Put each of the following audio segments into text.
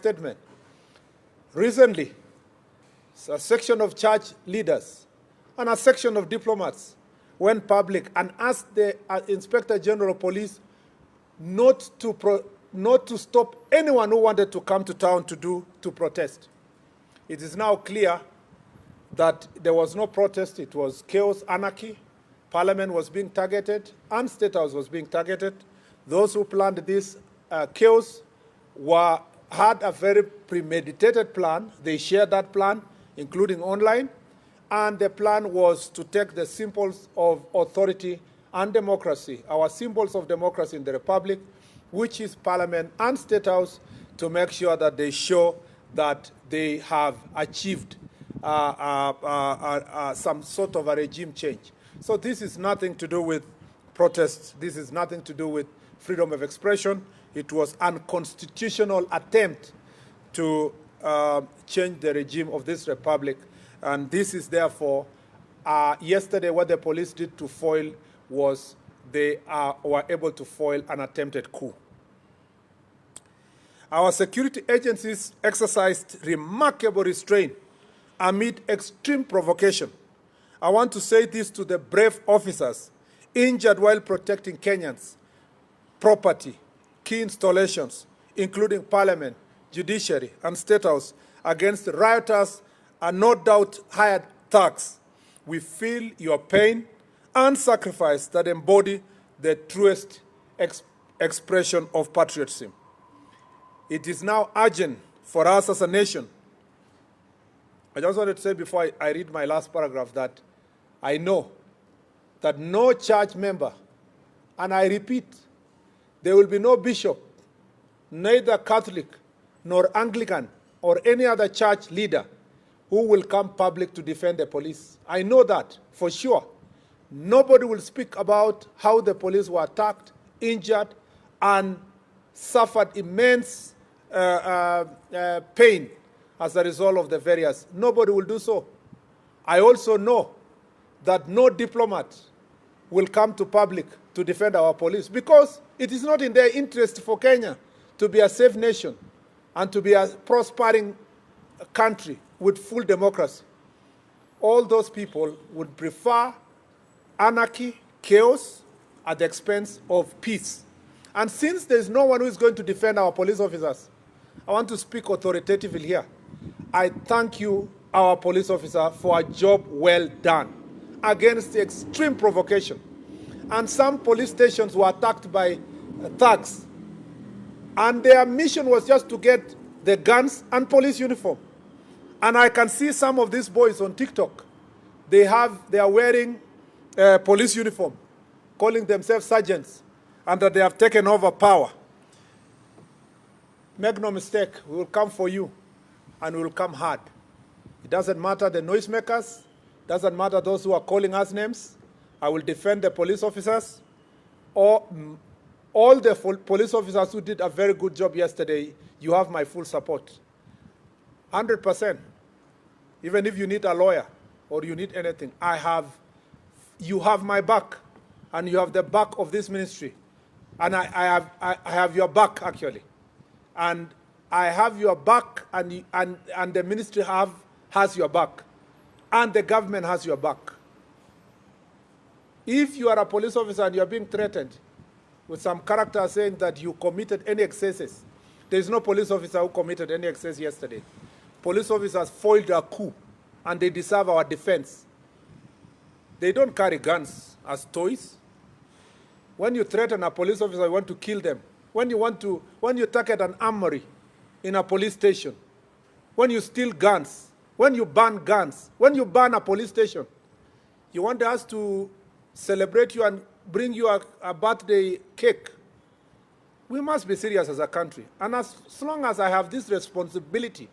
statement. Recently, a section of church leaders and a section of diplomats went public and asked the Inspector General of Police not to stop anyone who wanted to come to town to protest. It is now clear that there was no protest. It was chaos, anarchy. Parliament was being targeted and State House was being targeted. Those who planned this chaos had a very premeditated plan. They shared that plan, including online, and the plan was to take the symbols of authority and democracy, our symbols of democracy in the Republic, which is Parliament and State House, to make sure that they show that they have achieved some sort of a regime change. So this is nothing to do with protests. This is nothing to do with freedom of expression. It was an unconstitutional attempt to change the regime of this republic. And this is therefore, yesterday what the police did to foil was they were able to foil an attempted coup. Our security agencies exercised remarkable restraint amid extreme provocation. I want to say this to the brave officers injured while protecting Kenyans' property, key installations, including Parliament, Judiciary, and State House, against rioters and no doubt hired thugs. We feel your pain and sacrifice that embody the truest expression of patriotism. It is now urgent for us as a nation. I just wanted to say before I read my last paragraph that I know that no church member, and I repeat, there will be no bishop, neither Catholic nor Anglican or any other church leader who will come public to defend the police. I know that for sure. Nobody will speak about how the police were attacked, injured, and suffered immense pain as a result of the various. Nobody will do so. I also know that no diplomat will come to public to defend our police because it is not in their interest for Kenya to be a safe nation and to be a prospering country with full democracy. All those people would prefer anarchy, chaos, at the expense of peace. And since there is no one who is going to defend our police officers, I want to speak authoritatively here. I thank you, our police officer, for a job well done against the extreme provocation. And some police stations were attacked by thugs. And their mission was just to get the guns and police uniform. And I can see some of these boys on TikTok. They are wearing police uniform, calling themselves sergeants, and that they have taken over power. Make no mistake, we will come for you, and we will come hard. It doesn't matter the noisemakers, doesn't matter those who are calling us names. I will defend the police officers, or all the police officers who did a very good job yesterday. You have my full support, 100%. Even if you need a lawyer or you need anything, you have my back, and you have the back of this ministry, and I have your back actually, and I have your back, and the ministry has your back, and the government has your back. If you are a police officer and you are being threatened with some character saying that you committed any excesses, there is no police officer who committed any excess yesterday. Police officers foiled a coup, and they deserve our defense. They don't carry guns as toys. When you threaten a police officer, you want to kill them. When you target an armory in a police station, when you steal guns, when you ban guns, when you ban a police station, you want us to celebrate you and bring you a birthday cake. We must be serious as a country. And as long as I have this responsibility,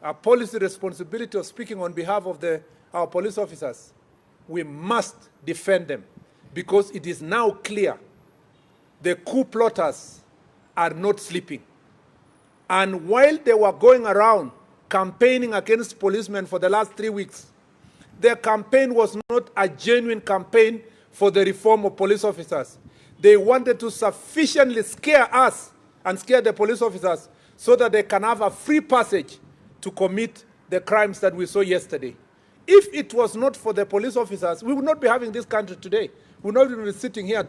a policy responsibility of speaking on behalf of our police officers, we must defend them, because it is now clear the coup plotters are not sleeping. And while they were going around campaigning against policemen for the last 3 weeks, their campaign was not a genuine campaign for the reform of police officers. They wanted to sufficiently scare us and scare the police officers so that they can have a free passage to commit the crimes that we saw yesterday. If it was not for the police officers, we would not be having this country today. We would not be sitting here.